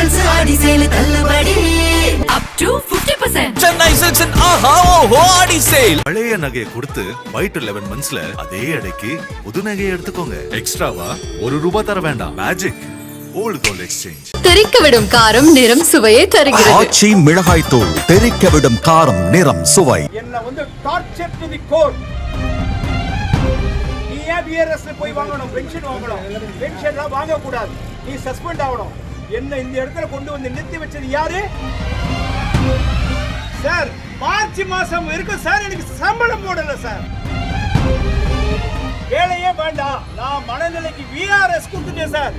Advance ஆடி sale தள்ளுபடி up to 50%. Chennai சில்க்ஸின் ஆஹா ஓஹோ ஆடி sale. பழைய நகையை கொடுத்து வைட் 11 மந்த்ஸ்ல அதே எடைக்கு புது நகையை எடுத்துக்கோங்க. எக்ஸ்ட்ராவா ₹1 தர வேண்டாம். Magic old gold exchange. தெரிக்கவிடும் காரம் நிறம் சுவையை தருகிறது. ஆச்சி மிளகாய் தூள் தெரிக்கவிடும் காரம் நிறம் சுவை. என்ன வந்து டார்ச்சர் டு தி கோர். நீ ஏன் பிஆர்எஸ்ல போய் வாங்கணும், பென்ஷன் வாங்கணும், பென்ஷன்லாம் வாங்க கூடாது, நீ சஸ்பெண்ட் ஆகணும். என்ன இந்த இடத்துல கொண்டு வந்து நிறுத்தி வச்சது யாரு சார்? மார்ச் மாசம் வரைக்கும் சார் எனக்கு சம்பளம் போடல சார். வேலையே வேண்டாம், நான் மனநிலைக்கு விஆர்எஸ் கொடுத்துட்டேன் சார்.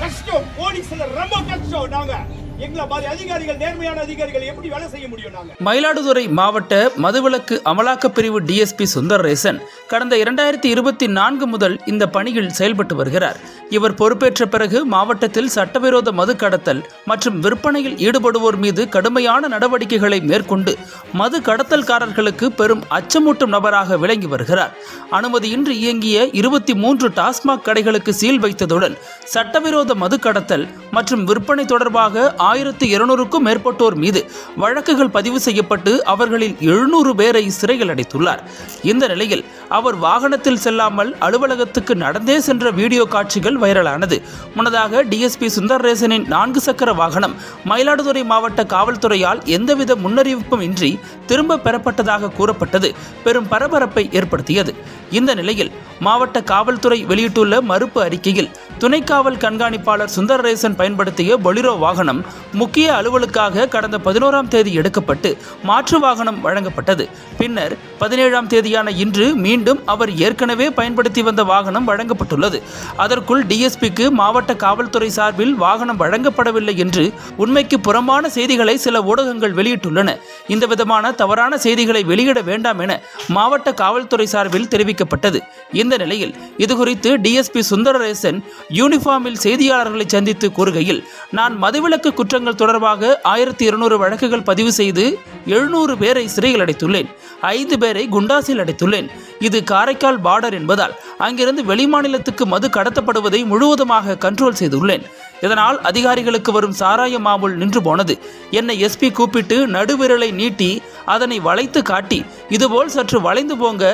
கஷ்டம், போலீஸ்ல ரொம்ப கஷ்டம். நாங்க எங்களை மாதிரி அதிகாரிகள், நேர்மையான அதிகாரிகள் எப்படி வேலை செய்ய முடியும்? நாங்க மயிலாடுதுறை மாவட்ட மதுவிலக்கு அமலாக்க பிரிவு டிஎஸ்பி சுந்தரேசன் கடந்த 2024 முதல் இந்த பணியில் செயல்பட்டு வருகிறார். இவர் பொறுப்பேற்ற பிறகு மாவட்டத்தில் சட்டவிரோத மது கடத்தல் மற்றும் விற்பனையில் ஈடுபடுவோர் மீது கடுமையான நடவடிக்கைகளை மேற்கொண்டு மது கடத்தல்காரர்களுக்கு பெரும் அச்சமூட்டும் நபராக விளங்கி வருகிறார். அனுமதியின்றி இயங்கிய 23 டாஸ்மாக் கடைகளுக்கு சீல் வைத்ததுடன் சட்டவிரோத மது கடத்தல் மற்றும் விற்பனை தொடர்பாக 1200க்கும் மேற்பட்டோர் மீது வழக்குகள் பதிவு செய்யப்பட்டு அவர்களில் 700 பேரை சிறையில் அடைத்துள்ளார். இந்த நிலையில் அவர் வாகனத்தில் செல்லாமல் அலுவலகத்துக்கு நடந்தே சென்ற வீடியோ காட்சிகள் வைரலானது. முன்னதாக டிஎஸ்பி சுந்தரேசனின் 4 சக்கர வாகனம் மயிலாடுதுறை மாவட்ட காவல்துறையால் எந்தவித முன்னறிவிப்பும் இன்றி திரும்ப பெறப்பட்டதாக கூறப்பட்டது பெரும் பரபரப்பை ஏற்படுத்தியது. இந்த நிலையில் மாவட்ட காவல்துறை வெளியிட்டுள்ள மறுப்பு அறிக்கையில் துணை காவல் கண்காணிப்பாளர் சுந்தரேசன் பயன்படுத்திய பொலிரோ வாகனம் முக்கிய அலுவலுக்காக கடந்த 11ஆம் தேதி எடுக்கப்பட்டு மாற்று வாகனம் வழங்கப்பட்டது. பின்னர் 17ஆம் தேதியான இன்று மீண்டும் அவர் ஏற்கனவே பயன்படுத்தி வந்த வாகனம் வழங்கப்பட்டுள்ளது. அதற்குள் டிஎஸ்பிக்கு மாவட்ட காவல்துறை சார்பில் வாகனம் வழங்கப்படவில்லை என்று உண்மைக்கு புறம்பான செய்திகளை சில ஊடகங்கள் வெளியிட்டுள்ளன. இந்த விதமான தவறான செய்திகளை வெளியிட வேண்டாம் என மாவட்ட காவல்துறை சார்பில் தெரிவிக்கப்பட்டது. இந்த நிலையில் இதுகுறித்து டிஎஸ்பி சுந்தரேசன் யூனிஃபார்மில் செய்தியாளர்களை சந்தித்து கூறுகையில், நான் மதுவிலக்கு குற்றங்கள் தொடர்பாக 1200 வழக்குகள் பதிவு செய்து 700 பேரை சிறையில் அடைத்துள்ளேன், 5 பேரை குண்டாசில் அடைத்துள்ளேன். இது காரைக்கால் பார்டர் என்பதால் அங்கிருந்து வெளிமாநிலத்துக்கு மது கடத்தப்படுவதை முழுவதுமாக கண்ட்ரோல் செய்துள்ளேன். இதனால் அதிகாரிகளுக்கு வரும் சாராய மாமூல் நின்று போனது. என்னை எஸ்பி கூப்பிட்டு நடுவிரலை நீட்டி அதனை வளைத்து காட்டி, இதுபோல் சற்று வளைந்து போங்க,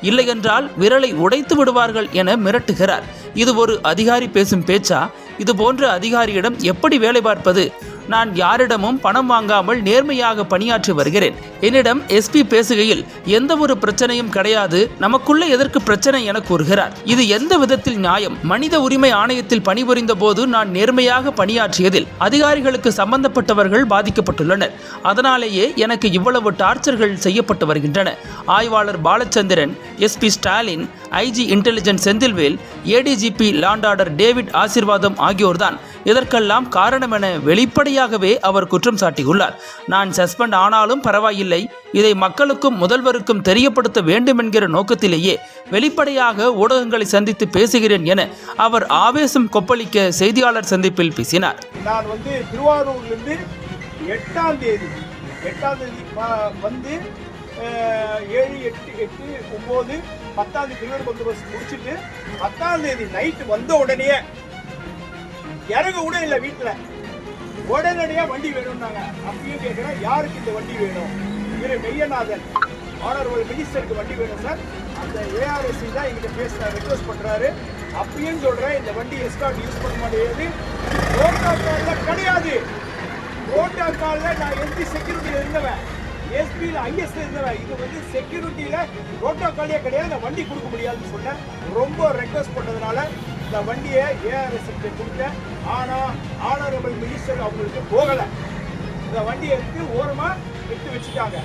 இல்லையென்றால் விரலை உடைத்து விடுவார்கள் என மிரட்டுகிறார். இது ஒரு அதிகாரி பேசும் பேச்சா? இது போன்ற அதிகாரியிடம் எப்படி வேலை பார்ப்பது? நான் யாரிடமும் பணம் வாங்காமல் நேர்மையாக பணியாற்றி வருகிறேன். என்னிடம் எஸ்பி பேசுகையில் எந்த ஒரு பிரச்சனையும் கிடையாது, நமக்குள்ள எதற்கு பிரச்சனை என கூறுகிறார். இது எந்த விதத்தில் நியாயம்? மனித உரிமை ஆணையத்தில் பணிபுரிந்த போது நான் நேர்மையாக பணியாற்றியதில் அதிகாரிகளுக்கு சம்பந்தப்பட்டவர்கள் பாதிக்கப்பட்டுள்ளனர். அதனாலேயே எனக்கு இவ்வளவு டார்ச்சர்கள் செய்யப்பட்டு வருகின்றன. ஆய்வாளர் Balachandran, SP Stalin, IG intelligence Senthilvel, ADGP law and order David Asirvatham ஆகியோர்தான் இதற்கெல்லாம் காரணம் என வெளிப்படையாகவே அவர் குற்றம் சாட்டியுள்ளார். நான் சஸ்பெண்ட் ஆனாலும் பரவாயில்லை, இதை மக்களுக்கும் முதல்வருக்கும் தெரியப்படுத்த வேண்டும் என்கிற நோக்கத்திலேயே வெளிப்படையாக ஊடகங்களை சந்தித்து பேசுகிறேன் என அவர் ஆவேசம் கொப்பளிக்க செய்தியாளர் சந்திப்பில் பேசினார். நான் வந்து திருவாரூர்லேருந்து 8ஆம் தேதி வந்து 7, 8, 9, 10ஆம் தேதி திருவாரூர் பந்தோபஸ்து முடிச்சுட்டு 10ஆம் தேதி நைட்டு வந்த உடனே இறங்க கூட இல்லை, வீட்டில் உடனடியாக வண்டி வேணும்னாங்க. அப்பயும் கேட்குறேன், யாருக்கு இந்த வண்டி வேணும்? இவர் மெய்யநாதன் ஆனரபிள் மினிஸ்டருக்கு வண்டி வேணும் சார். அந்த ஏஆர்எஸ்சி தான் எங்கிட்ட பேசுகிறார், ரெக்வஸ்ட் பண்ணுறாரு. அப்பயும் சொல்கிறேன், இந்த வண்டி எஸ்கார்ட் யூஸ் பண்ண மாட்டேங்குது, ப்ரோட்டோகாலில் கிடையாது. ப்ரோட்டோகாலில் நான் எஸ்பி செக்யூரிட்டியில் இருந்தவன், எஸ்பியில் ஐஎஸ்ல இருந்தவன். இது வந்து செக்யூரிட்டியில் ப்ரோட்டோகாலே கிடையாது, இந்த வண்டி கொடுக்க முடியாதுன்னு சொன்னேன். ரொம்ப ரெக்வஸ்ட் பண்ணதுனால இந்த வண்டியை ஏஆர்எஸ்க்கு கொடுத்தேன். ஆனால் ஆனரபிள் மினிஸ்டர் அவங்களுக்கு போகலை. இந்த வண்டியை எடுத்து ஓரமாக எடுத்து வச்சுட்டாங்க.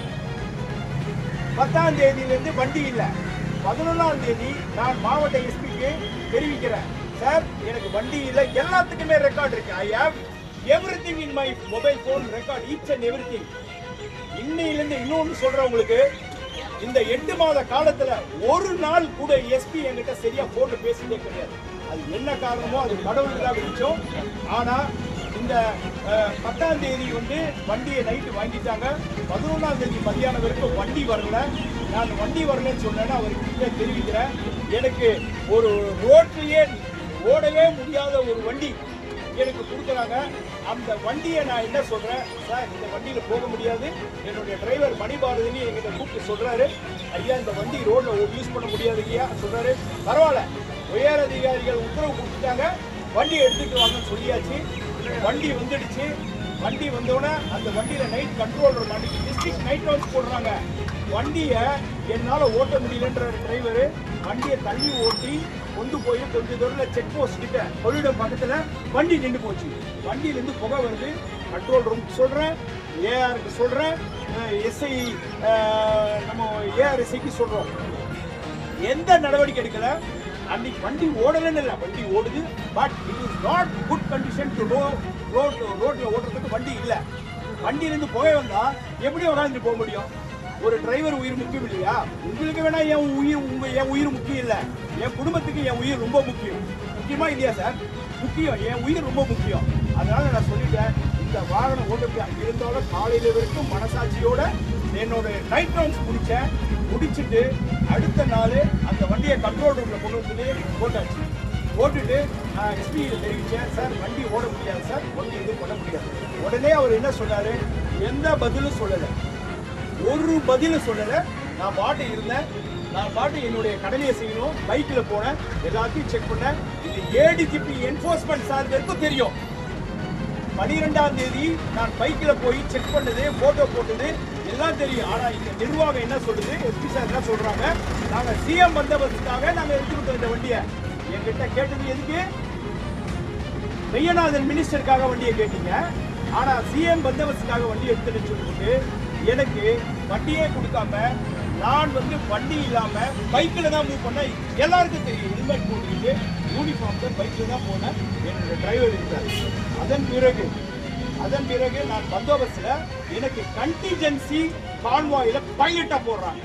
10ஆம் தேதியிலேருந்து வண்டி இல்லை. 11ஆம் தேதி நான் மாவட்ட எஸ்பிக்கு தெரிவிக்கிறேன், சார் எனக்கு வண்டி இல்லை, எல்லாத்துக்குமே ரெக்கார்ட் இருக்கு. I have everything in my mobile phone record, each and everything. இன்னையிலேருந்து இன்னொன்று சொல்கிறவங்களுக்கு, இந்த 8 மாத காலத்தில் ஒரு நாள் கூட எஸ்பி என்கிட்ட சரியாக ஃபோனில் பேசிட்டே கிடையாது. அது என்ன காரணமோ அது கடவுளுக்கு தான் வெளிச்சம். ஆனால் இந்த 10ஆம் தேதி வந்து வண்டியை நைட்டு வாங்கிட்டாங்க. 11ஆம் தேதி மதியானம் வரைக்கும் வண்டி வரல. நான் வண்டி வரலன்னு சொன்னேன்னா அவர்கிட்ட தெரிவிக்கிறேன், எனக்கு ஒரு ரோட்லேயே ஓடவே முடியாத ஒரு வண்டி எனக்கு கொடுக்குறாங்க. அந்த வண்டியை நான் என்ன சொல்றேன், சார் இந்த வண்டியில போக முடியாது, என்னுடைய டிரைவர் மணிபாரதினி எங்கிட்ட கூப்பிட்டு சொல்றாரு, ஐயா இந்த வண்டி ரோட்ல யூஸ் பண்ண முடியாது ஐயா சொல்றாரு. பரவாயில்ல, உயர் அதிகாரிகள் உத்தரவு கொடுத்துட்டாங்க, வண்டியை எடுத்துட்டு வாங்கன்னு சொல்லியாச்சு. வண்டி வந்துடுச்சு. வண்டி வந்தோடனே அந்த வண்டியில நைட் கண்ட்ரோலர் அன்னைக்கு டிஸ்ட்ரிக்ட் நைட் ரவுண்ட்ஸ் போடுறாங்க. வண்டியை என்னால் ஓட்ட முடியலன்ற டிரைவரு வண்டியை தள்ளி ஓட்டி கொண்டு போய் கொஞ்சம் தூரம் செக் போஸ்ட் கிட்ட கொள்ளிடம் பக்கத்தில் வண்டி நின்று போச்சு. வண்டியிலேருந்து புகை வருது. கண்ட்ரோல் ரூமுக்கு சொல்கிறேன், ஏஆருக்கு சொல்கிறேன், எஸ்ஐ நம்ம ஏஆர்எஸ்ஐக்கு சொல்கிறோம். எந்த நடவடிக்கை எடுக்கல. அன்னைக்கு வண்டி ஓடலன்னு இல்லை, வண்டி ஓடுது. But it is not good condition to ரோட்ல ஓடுறதுக்கு வண்டி இல்லை. வண்டியிலேருந்து புகை வந்தா எப்படி உட்காந்துட்டு போக முடியும்? ஒரு டிரைவர் உயிர் முக்கியம் இல்லையா? உங்களுக்கு வேணா என் உயிர் முக்கியம் இல்லை, என் குடும்பத்துக்கு என் உயிர் ரொம்ப முக்கியம். முக்கியமா இல்லையா சார்? முக்கியம், என் உயிர் ரொம்ப முக்கியம். அதனால நான் சொல்லிட்டேன், இந்த வாகனம் ஓட்ட இருந்தாலும் காலையில வரைக்கும் மனசாட்சியோட என்னோட நைட் ரவுண்ட்ஸ் முடிச்சுட்டு அடுத்த நாள் அந்த வண்டியை கண்ட்ரோல் ரூம்ல கொண்டு வந்து போட்டாச்சு. போட்டுட்டு நான் எஸ்பியில் தெரிவித்தேன், சார் வண்டி ஓட முடியாது சார், வண்டி எதுவும் பண்ண முடியாது. உடனே அவர் என்ன சொன்னாரு, எந்த பதிலும் சொல்லலை, ஒரு பதிலும் சொல்லலை. நான் பாட்டு இருந்தேன், நான் பாட்டு என்னுடைய கடமையை செய்யணும். பைக்கில் போனேன், எல்லாத்தையும் செக் பண்ணேன். இது ஏடிஜிபி என்ஃபோர்ஸ்மெண்ட் சார் வரைக்கும் தெரியும். 12ஆம் தேதி நான் பைக்கில் போய் செக் பண்ணது, போட்டோ போட்டது எல்லாம் தெரியும். ஆனால் இந்த நிர்வாகம் என்ன சொல்லுது, எஸ்பி சார் என்ன சொல்றாங்க, நாங்கள் சிஎம் பந்தோபஸ்துக்காக நாங்கள் எடுத்துக்கிட்டோம் இந்த வண்டியை. என்கிட்ட கேட்டது எதுக்கு? மெய்யநாதன் மினிஸ்டருக்காக வண்டியை கேட்டீங்க. ஆனால் சிஎம் பந்தோபஸ்துக்காக வண்டி எடுத்துன்னு சொல்லிட்டு எனக்கு வண்டியே கொடுக்காம நான் வண்டி இல்லாமல் பைக்கில் தான் மூவ் பண்ணேன். எல்லாருக்கும் தெரியும், ஹெல்மெட் போட்டுக்கிட்டு யூனிஃபார்ம்ல பைக்கில் தான் போனேன். என்னோட டிரைவர் இருந்தார். அதன் பிறகு நான் பந்தோபஸ்தில் எனக்கு கண்டிஜென்சி கான்வாயில பைலட்டா போடுறாங்க.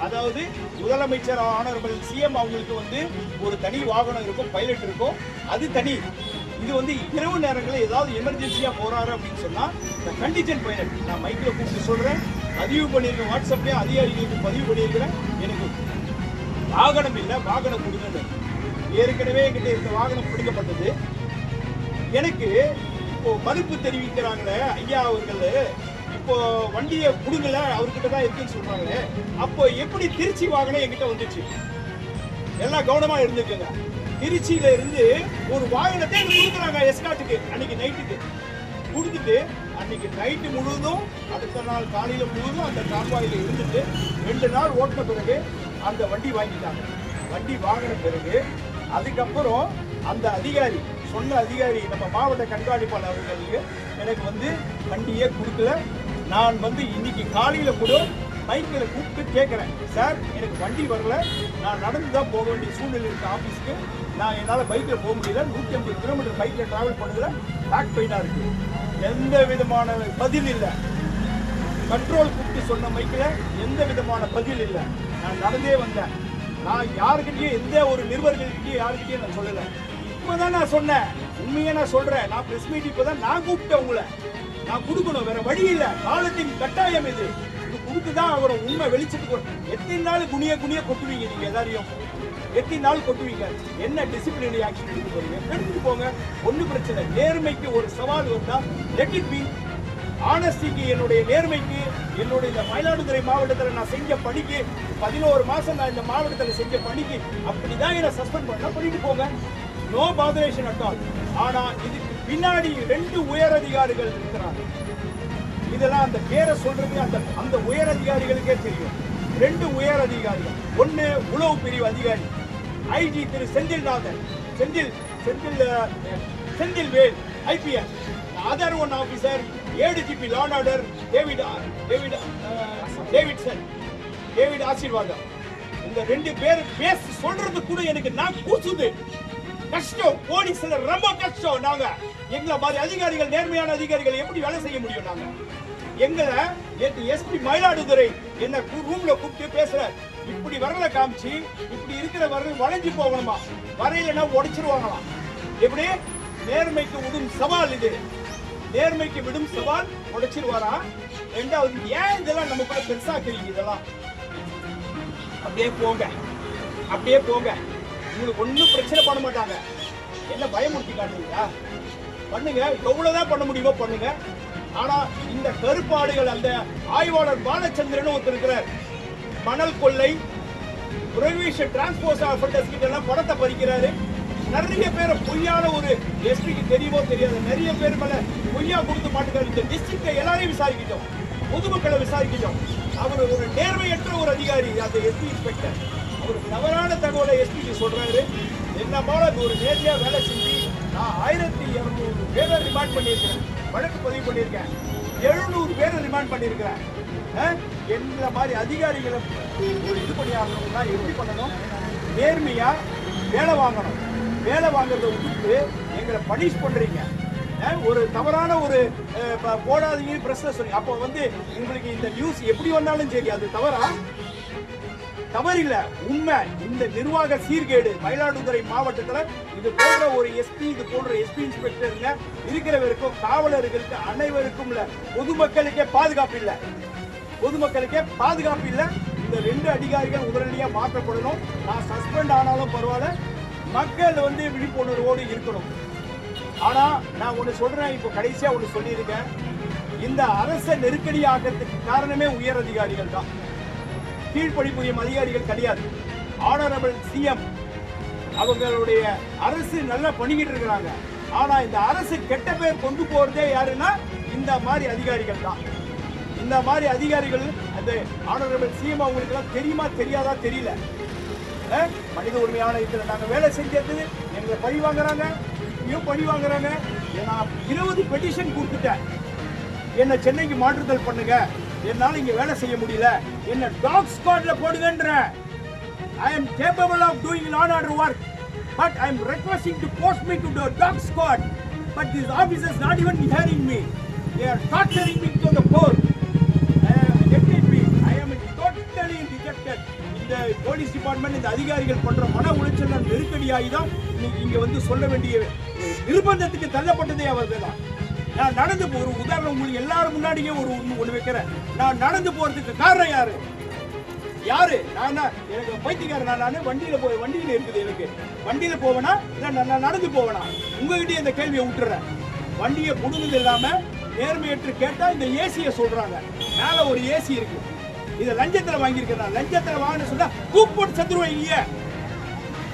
அதாவது முதலமைச்சர் ஆனரபிள் சிஎம் அவங்களுக்கு ஒரு தனி வாகனம் இருக்கும், பைலட் இருக்கும், அது தனி. இது இரவு நேரங்களில் ஏதாவது எமர்ஜென்சியா போறாரு அப்படின்னு சொன்னா இந்த கண்டிஜென்ட் பைலட் நான் மைக்கில் கூப்பிட்டு சொல்றேன், பதிவு பண்ணியிருக்கேன், வாட்ஸ்அப்லேயே அதிகாரிகளுக்கு பதிவு பண்ணியிருக்கிறேன். எனக்கு வாகனம் இல்லை, வாகனம் கொடுங்க. ஏற்கனவே என்கிட்ட இந்த வாகனம் பிடிக்கப்பட்டது. எனக்கு இப்போ மதிப்பு தெரிவிக்கிறாங்களே ஐயா அவர்கள், இப்போ வண்டியை கொடுங்கல அவர்கிட்ட தான் இருக்குன்னு சொல்றாங்களே, அப்போ எப்படி திருச்சி வாகனம் என்கிட்ட வந்துச்சு? எல்லாம் கவனமா இருந்துக்குங்க. திருச்சியில இருந்து ஒரு வாகனத்தை எனக்கு கொடுக்குறாங்க எஸ்காட்டுக்கு. அன்னைக்கு நைட்டுக்கு கொடுத்துட்டு அன்னைக்கு நைட்டு முழுவதும் அடுத்த நாள் காலையில முழுவதும் அந்த கான்வாயில இருந்துட்டு 2 நாள் ஓட்டின பிறகு அந்த வண்டி வாங்கிட்டாங்க. வண்டி வாங்கின பிறகு அதுக்கப்புறம் அந்த அதிகாரி சொன்ன அதிகாரி நம்ம மாவட்ட கண்காணிப்பாளர் அவர்களுக்கு எனக்கு வண்டியே கொடுக்கல. நான் இன்னைக்கு காலையில கூட பைக்கில் கூப்பிட்டு கேட்குறேன், சார் எனக்கு வண்டி வரல, நான் நடந்து தான் போக வேண்டிய சூழ்நிலை இருக்கு ஆஃபீஸ்க்கு, நான் என்னால் பைக்கில் போக முடியல, 150 கிலோமீட்டர் பைக்கில் ட்ராவல் பண்ணதுல பேக் பெயினாக இருக்கு. எந்த விதமான பதில் இல்லை. கண்ட்ரோல் கூப்பிட்டு சொன்ன பைக்கில் எந்த விதமான பதில் இல்லை. நான் நடந்தே வந்தேன். நான் யாருக்கிட்டையும் எந்த ஒரு நிருபர்கள்கிட்டையும் யாருக்கிட்டையும் நான் சொல்லலை. இப்போதான் நான் சொன்னேன், உண்மையை நான் சொல்றேன். நான் பிரஸ் மீட் இப்போதான் நான் கூப்பிட்டேன் உங்களை. நான் கொடுக்கணும், வேற வழி இல்லை, காலத்தின் கட்டாயம் இது. இது கொடுத்துதான் அவரும் உண்மை வெளிச்சத்துக்கு. எத்தனை நாள் குனிய கொட்டுவீங்க நீங்க எல்லாரையும்? எத்தனை நாள் கொட்டுவீங்க? என்ன டிசிப்ளினரி ஆக்ஷன் எடுத்து போறீங்க? எடுத்துட்டு போங்க, ஒன்றும் பிரச்சனை. நேர்மைக்கு ஒரு சவால் வந்தா லெட் இட் பி. ஆனஸ்டிக்கு, என்னுடைய நேர்மைக்கு, என்னுடைய இந்த மயிலாடுதுறை மாவட்டத்தில் நான் செஞ்ச பணிக்கு 11 மாசம் நான் இந்த மாவட்டத்தில் செஞ்ச பணிக்கு அப்படிதான் என்னை சஸ்பெண்ட் பண்ணா பண்ணிட்டு போங்க. No botheration at all. ஆனா இதுக்கு பின்னாடி 2 உயர் அதிகாரிகள் இருக்கிறாங்க. இதெல்லாம் அந்த பேரை சொல்றது அந்த உயர் அதிகாரிகளுக்கே தெரியும். 2 உயர் அதிகாரிகள். ஒன்னு உளவு பிரிவு அதிகாரி IG Thiru Senthilnathan, Senthil Vel IPS. Other one officer ADGP law and order David Asirvatham. இந்த 2 பேர் பேச சொல்றது கூட எனக்கு நான் கூசுது. கஷ்டம், போலீஸ்ல ரொம்ப கஷ்டம். நாங்க எங்களை மாதிரி அதிகாரிகள், நேர்மையான அதிகாரிகள் எப்படி வேலை செய்ய முடியும்? நாங்க எங்களை நேற்று எஸ்பி மயிலாடுதுறை என்ன ரூம்ல கூப்பிட்டு பேசுற, இப்படி வரல காமிச்சு இப்படி இருக்கிற வரல வளைஞ்சு போகணுமா, வரையிலன்னா உடைச்சிருவாங்களாம். எப்படி? நேர்மைக்கு விடும் சவால் இது. நேர்மைக்கு விடும் சவால் உடைச்சிருவாரா? 2வது, ஏன் இதெல்லாம் நம்ம கூட பெருசாக்குறீங்க? இதெல்லாம் அப்படியே போங்க. உங்களுக்கு ஒன்றும் பிரச்சனை பண்ண மாட்டாங்க. என்ன பயமுறுத்தி காட்டுறீங்களா? பண்ணுங்க, எவ்வளவுதான் பண்ண முடியுமோ பண்ணுங்க. ஆனா இந்த கருப்பாடுகள், அந்த ஆய்வாளர் பாலச்சந்திரன் ஒருத்தர் இருக்கிறார், மணல் கொள்ளை, ப்ரொவிஷன் டிரான்ஸ்போர்ட் ஆஃபர்டர்ஸ் கிட்ட எல்லாம் பணத்தை பறிக்கிறாரு. நிறைய பேரை பொய்யான ஒரு எஸ்பிக்கு தெரியுமோ தெரியாது, நிறைய பேர் மேல பொய்யா கொடுத்து மாட்டுக்காரு. இந்த டிஸ்ட்ரிக்டை எல்லாரையும் விசாரிக்கிட்டோம், பொதுமக்களை விசாரிக்கிட்டோம். அவர் ஒரு நேர்மையற்ற ஒரு அதிகாரி, அந்த எஸ்பி இன்ஸ்பெக்டர். அவர் தவறான தகவலை எஸ்பிக்கு சொல்றாரு. என்ன போல ஒரு நேர்மையா வேலை செஞ்சு நான் 1200 பேரை ரிமாண்ட் பண்ணியிருக்கிறேன், வழக்கு பதிவு பண்ணியிருக்கேன், 700 பேரை ரிமாண்ட் பண்ணியிருக்கிறேன். எந்த மாதிரி அதிகாரிகளை ஒரு இது பண்ணி ஆகணும்னா எப்படி பண்ணணும்? நேர்மையா வேலை வாங்கணும். வேலை வாங்குறத விட்டு எங்களை பனிஷ் பண்றீங்க. ஒரு தவறான ஒரு போடாதீங்கன்னு பிரச்சனை சொல்லி, அப்போ வந்து உங்களுக்கு இந்த நியூஸ் எப்படி வந்தாலும் சரி அது தவறா? தவறில்ல, உண்மை. இந்த நிர்வாக சீர்கேடு மயிலாடுதுறை மாவட்டத்தில் இது போன்ற ஒரு எஸ்பி, இது போன்ற எஸ்பி இன்ஸ்பெக்டருங்க இருக்கிறவருக்கும் காவலர்களுக்கு அனைவருக்கும் இல்ல, பொதுமக்களுக்கே பாதுகாப்பு இல்லை. பொதுமக்களுக்கே பாதுகாப்பு இல்லை. இந்த 2 அதிகாரிகள் உடனடியாக மாற்றப்படணும். நான் சஸ்பெண்ட் ஆனாலும் பரவாயில்ல, மக்கள் வந்து விழிப்புணர்வோடு இருக்கணும். ஆனா நான் ஒண்ணு சொல்றேன், இப்போ கடைசியா ஒண்ணு சொல்லியிருக்கேன். இந்த அரச நெருக்கடி ஆகிறதுக்கு காரணமே உயர் அதிகாரிகள் தான், கீழ்ப்பணிபுரியும் அதிகாரிகள் கிடையாது. ஆனரபிள் சிஎம் அவங்களுடைய அரசு நல்லா பண்ணிக்கிட்டு இருக்கிறாங்க. ஆனா இந்த அரசு கெட்ட பேர் கொண்டு போறதே யாருன்னா இந்த மாதிரி அதிகாரிகள் தான். இந்த மாதிரி அதிகாரிகள், அந்த ஆனரபிள் சிஎம் அவங்களுக்கு எல்லாம் தெரியுமா தெரியாதா தெரியல. மனித உரிமை ஆணையத்தில் நாங்கள் வேலை செஞ்சது எங்களை பழி வாங்குறாங்க, இப்பயும் பழி வாங்குறாங்க. நான் 20 பெட்டிஷன் கொடுத்துட்டேன், என்ன சென்னைக்கு மாற்றுதல் பண்ணுங்க, என்னால இங்க வேலை செய்ய முடியல, என்ன talk ஸ்குவாட்ல போடுங்கன்ற. I am capable of doing law and order work, but I am requesting to post me to the dog squad. But these officers not even hearing me. They are torturing me to the core. I am totally rejected. இந்த police department, இந்த அதிகாரிகள் பண்ற மன உளைச்சல் நெருக்கடியாகி தான் இங்க வந்து சொல்ல வேண்டிய நிர்பந்தத்துக்கு தள்ளப்பட்டதே அவர்கள் தான். நான் நடந்து ஒரு உதாரணம் உங்களுக்கு எல்லாரும் முன்னாடியே ஒண்ணு வைக்கிறேன். நான் நடந்து போறதுக்கு காரணம் யாரு? நான் எனக்கு பைத்தியக்காரன். நான் வண்டியில இருக்குது, எனக்கு வண்டியில போவேனா இல்ல நான் நடந்து போவேனா? உங்ககிட்ட இந்த கேள்வியை விட்டுறேன். வண்டியை புடுங்குது இல்லாம நேர்மையற்று கேட்டா இந்த ஏசியை சொல்றாங்க. மேல ஒரு ஏசி இருக்கு, இதை லஞ்சத்துல வாங்கியிருக்கிறேன். லஞ்சத்துல வாங்கின சொன்னா தூக்கு போட்டு செத்துருவீங்க.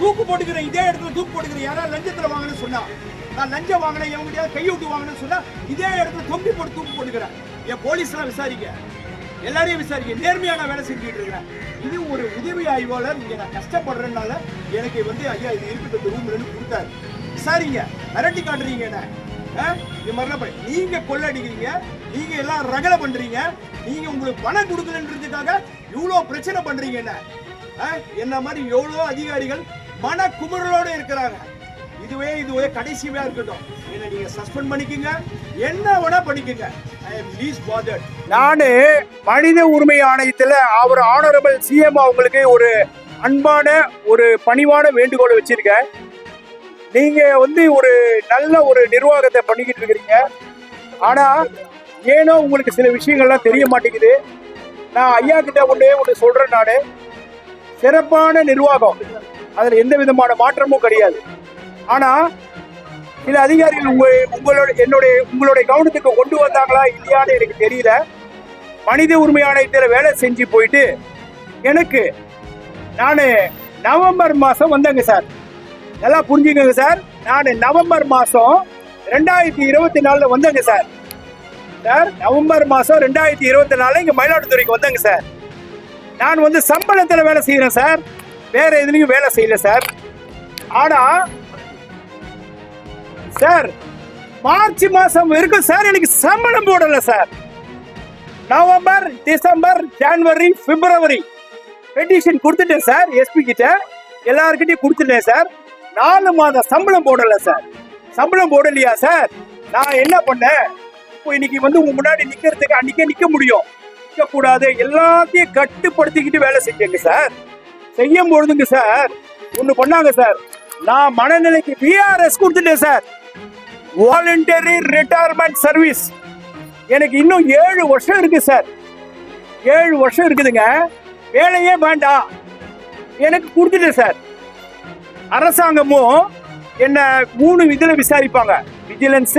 தூக்கு போட்டுக்கிறேன், இதே இடத்துல தூக்கு போட்டுக்கிறேன். யாராவது லஞ்சத்துல வாங்கினு சொன்னா, நான் லஞ்சம் வாங்கினேன் எவங்கிட்ட கைவிட்டு வாங்கினு சொன்னா இதே இடத்துல தொங்கி போட்டு தூக்கு போட்டுக்கிறேன். என் போலீஸ் எல்லாம் விசாரிக்க, எல்லாரையும் விசாரிக்க, நேர்மையா நான் வேலை செஞ்சுட்டு இருக்கிறேன். இது ஒரு உதவி ஆய்வாளர். இங்க நான் கஷ்டப்படுறதுனால எனக்கு வந்து ஐயா இது இருக்கட்டும் ரூம்லன்னு கொடுத்தாரு. விசாரிங்க, மிரட்டி காட்டுறீங்க என்ன? இது மாதிரிலாம் நீங்க கொள்ளடிக்கிறீங்க, நீங்க எல்லாம் ரகலை பண்றீங்க, நீங்க உங்களுக்கு பணம் கொடுக்கலன்றதுக்காக இவ்வளவு பிரச்சனை பண்றீங்க என்ன? என்ன மாதிரி எவ்வளவு அதிகாரிகள் மன குமுறலோட இருக்கிறாங்க. இதுவே கடைசியா இருக்கட்டும். என்ன நீங்க சஸ்பெண்ட் பண்ணிக்கங்க, என்ன வேணா பண்ணிக்கங்க. நானு மனித உரிமை ஆணையத்துல அவர் ஆனரபிள் சிஎம் அவங்களுக்கு ஒரு அன்பான ஒரு பணிவான வேண்டுகோளை வச்சிருக்கேன். நீங்க வந்து ஒரு நல்ல ஒரு நிர்வாகத்தை பண்ணிக்கிட்டு இருக்கிறீங்க. ஆனா ஏனோ உங்களுக்கு சில விஷயங்கள்லாம் தெரிய மாட்டேங்குது. நான் ஐயா கிட்ட ஒன்று சொல்றேன். நானு சிறப்பான நிர்வாகம், அதுல எந்த விதமான மாற்றமும் கிடையாது. ஆனா சில அதிகாரிகள் உங்களுடைய கவனத்துக்கு கொண்டு வந்தாங்களா இல்லையான்னு எனக்கு தெரியல. மனித உரிமை ஆணையத்தில் வேலை செஞ்சு போயிட்டு எனக்கு நான் நவம்பர் மாசம் வந்தேங்க சார். நல்லா புரிஞ்சுக்கங்க சார், நான் நவம்பர் மாசம் 2024 வந்தேங்க சார். நவம்பர் மாசம் 2024 இங்க மயிலாடுதுறைக்கு வந்தேங்க சார். நான் வந்து சம்பளத்துல வேலை செய்யறேன் சார், வேற எதுலயும் வேலை செய்யல சார். ஆனா சார் மார்ச் மாசம் வரைக்கும் சார் எனக்கு சம்பளம் போடல சார். நவம்பர், டிசம்பர், ஜனவரி, பிப்ரவரி பெட்டிஷன் கொடுத்துட்டேன் சார். எஸ்பி கிட்ட எல்லாருக்கிட்டையும் கொடுத்துட்டேன் சார். 4 மாதம் சம்பளம் போடல சார். சம்பளம் போடலையா சார்? நான் என்ன பண்ணேன், இப்போ இன்னைக்கு வந்து உங்க முன்னாடி நிக்கிறதுக்கு அன்னைக்கே நிக்க முடியும், நிக்க கூடாது, எல்லாத்தையும் கட்டுப்படுத்திக்கிட்டு வேலை செஞ்சேங்க சார். செய்யும் பொழுதுங்க சார் ஒண்ணு பண்ணாங்க சார். நான் மனநிலைக்கு விஆர்எஸ் கொடுத்துட்டேன் சார், வாலண்டரி ரிட்டையர்மெண்ட் சர்வீஸ். எனக்கு இன்னும் 7 வருஷம் இருக்கு சார். 7 வருஷம் இருக்குதுங்க, வேலையே வேண்டாம் எனக்கு கொடுத்துட்டேன் சார். அரசாங்கமும் என்ன 3 இதுல விசாரிப்பாங்க. விஜிலன்ஸ்,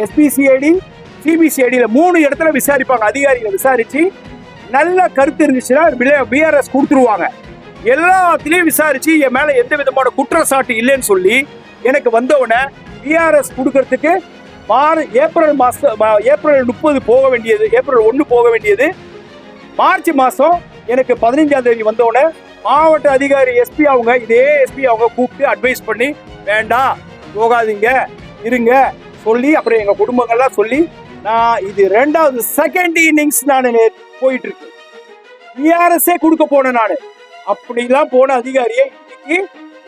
எஸ்பிசிஐடி, சிபிசிஐடியில 3 இடத்துல விசாரிப்பாங்க. அதிகாரிகளை விசாரிச்சு நல்ல கருத்து இருந்துச்சுன்னா பிஆர்எஸ் கொடுத்துருவாங்க. எல்லாத்திலையும் விசாரிச்சு என் மேல எந்த விதமான குற்றச்சாட்டு இல்லைன்னு சொல்லி எனக்கு வந்தவுடனே பிஆர்எஸ் கொடுக்கறதுக்கு ஏப்ரல் 30 போக வேண்டியது, ஏப்ரல் 1 போக வேண்டியது மார்ச் மாசம் எனக்கு 15ஆம் தேதி வந்தவுடனே மாவட்ட அதிகாரி எஸ்பி அவங்க கூப்பிட்டு அட்வைஸ் பண்ணி வேண்டாம் போகாதீங்க இருங்க சொல்லி அப்புறம் எங்க குடும்பங்கள்லாம் சொல்லி நான் இது 2வது செகண்ட் இன்னிங்ஸ் நான் போயிட்டு இருக்கு. பிஆர்எஸ்ஏ கொடுக்க போனேன் நான். அப்படிலாம் போன அதிகாரியை இன்னைக்கு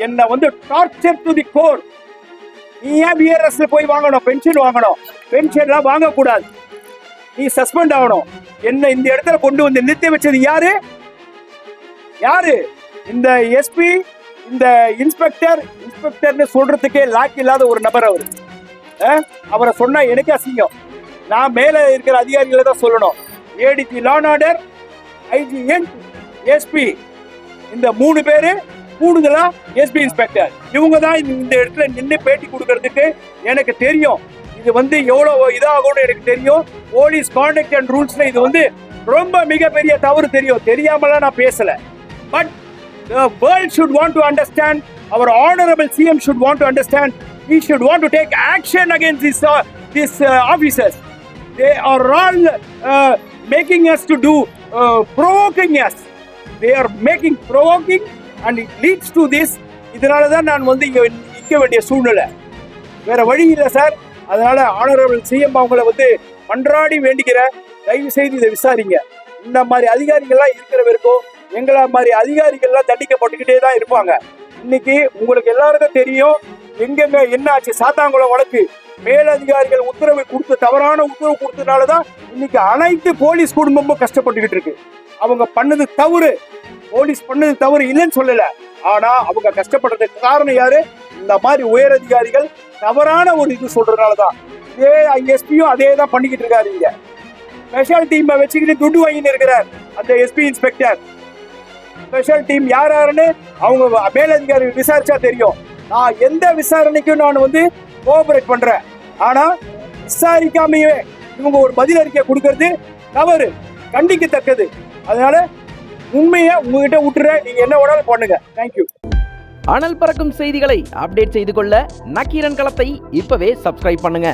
என்ன வந்து டார்ச்சர் டு தி கோர். நீ ஏன் பிஆர்எஸ்ல போய் வாங்கணும், பென்ஷன் வாங்கணும், பென்ஷன்லாம் வாங்கக்கூடாது, நீ சஸ்பெண்ட் ஆகணும். என்ன இந்த இடத்துல கொண்டு வந்து நிறுத்தி வச்சது யாரு? இந்த எஸ்பி, இந்த இன்ஸ்பெக்டர்னு சொல்றதுக்கே லாக் இல்லாத ஒரு நபர் அவரு. அவரை சொன்னா எனக்கு அசிங்கம். நான் மேல இருக்கிற அதிகாரிகளை தான் சொல்லணும். ADG law and order, IGN, SP, இந்த 3 பேரு கூடுதலா எஸ்பி இன்ஸ்பெக்டர், இவங்க தான் இந்த இடத்துல நின்று பேட்டி கொடுக்கறதுக்கு எனக்கு தெரியும். இது வந்து எவ்வளவு இதாகும்னு எனக்கு தெரியும். போலீஸ் கான்டக்ட் அண்ட் ரூல்ஸ்ல இது வந்து ரொம்ப மிகப்பெரிய தவறு தெரியும். தெரியாமலாம் நான் பேசல. But the world should want to understand, our honorable CM should want to understand, he should want to take action against these officers. They are all making us to do provoking us. They are making provoking and it leads to this. இதனால தான் நான் வந்து இங்க நிற்க வேண்டிய சூழ்நிலை, வேற வழி இல்லை சார். அதனால ஆனரபிள் சிஎம் அவங்களை வந்து மன்றாடி வேண்டிக்கிறேன், தயவு செய்து இதை விசாரிங்க. இந்த மாதிரி அதிகாரிகள்லாம் இருக்கிற வரைக்கும் எங்களை மாதிரி அதிகாரிகள்லாம் தண்டிக்கப்பட்டுக்கிட்டே தான் இருப்பாங்க. இன்னைக்கு உங்களுக்கு எல்லாருக்கும் தெரியும் எங்கெங்க என்ன ஆச்சு. சாத்தாங்குளம் வழக்கு மேலதிகாரிகள் தவறான உத்தரவு கொடுத்ததுனாலதான் இன்னைக்கு அனைத்து போலீஸ் குடும்பமும் கஷ்டப்பட்டுக்கிட்டு இருக்கு. அவங்க பண்ணது தவறு, போலீஸ் பண்ணது தவறு இல்லைன்னு சொல்லல. ஆனா அவங்க கஷ்டப்படுறதுக்கு காரணம் யாரு? இந்த மாதிரி உயர் அதிகாரிகள் தவறான ஒரு இது சொல்றதுனாலதான். இதே எஸ்பியும் அதே தான் பண்ணிக்கிட்டு இருக்காரு. இங்க ஸ்பெஷல் டீமை வச்சுக்கிட்டு துட்டு வாங்கிட்டு இருக்கிறார் அந்த எஸ்பி இன்ஸ்பெக்டர். ஸ்பெஷல் டீம் யாருன்னு அவங்க மேலதிகாரி விசாரிச்சா தெரியும். நான் எந்த விசாரணைக்கும் நான் வந்து கோஆபரேட் பண்றேன். ஆனா விசாரிக்காமையே இவங்க ஒரு பதில் அறிக்கை கொடுக்கறது தவறு, கண்டிக்கத்தக்கது. அதனால உண்மையை உங்ககிட்ட விட்டுறேன், நீங்க என்ன வேணாலும் பண்ணுங்க. தேங்க்யூ. அனல் பறக்கும் செய்திகளை அப்டேட் செய்து கொள்ள நக்கீரன் களத்தை இப்பவே சப்ஸ்கிரைப் பண்ணுங்க.